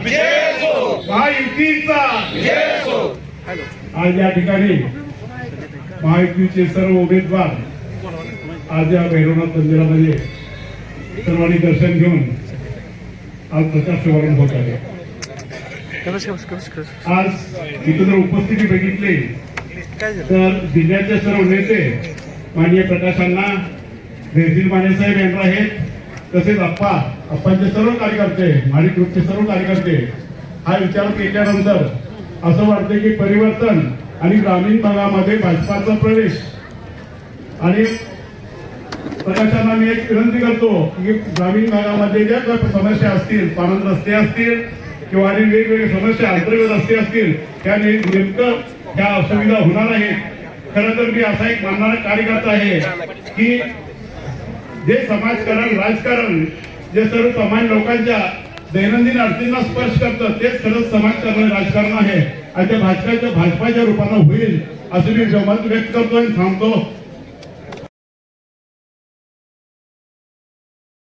महायुतीचा आज या ठिकाणी महायुतीचे सर्व उमेदवार आज या भैरवनाथ मंदिरामध्ये सर्वांनी दर्शन घेऊन आज प्रचार शुभारंभ होत आहे. आज इथं जर उपस्थिती बघितली तर जिल्ह्याचे सर्व नेते माननीय प्रकाशांना रेझिल माने साहेब यांना आहेत, तसेच अप्पांचे सर्व कार्यकर्ते, माडी ग्रुपचे सर्व कार्यकर्ते हा विचार केल्यानंतर असं वाटतं की परिवर्तन आणि ग्रामीण भागामध्ये भाजपाचा प्रवेश. आणि प्रकाशांना मी एक विनंती करतो की ग्रामीण भागामध्ये ज्या समस्या असतील, पाणंद रस्ते असतील किंवा आणि वेगवेगळ्या समस्या, आंतरराष्ट्रीय रस्ते असतील, त्या नेमकं ह्या असुविधा होणार आहेत. खरं तर मी असा एक मानणारा कार्यकर्ता आहे की जे समाजकारण, राजकारण जे सर्व सामान्य लोकांच्या दैनंदिन अडचणींना स्पर्श करतं तेच खरंच समाजकारण, राजकारण आहे आणि त्या भाजपाच्या रूपानं होईल असं मी मत व्यक्त करतो आणि थांबतो.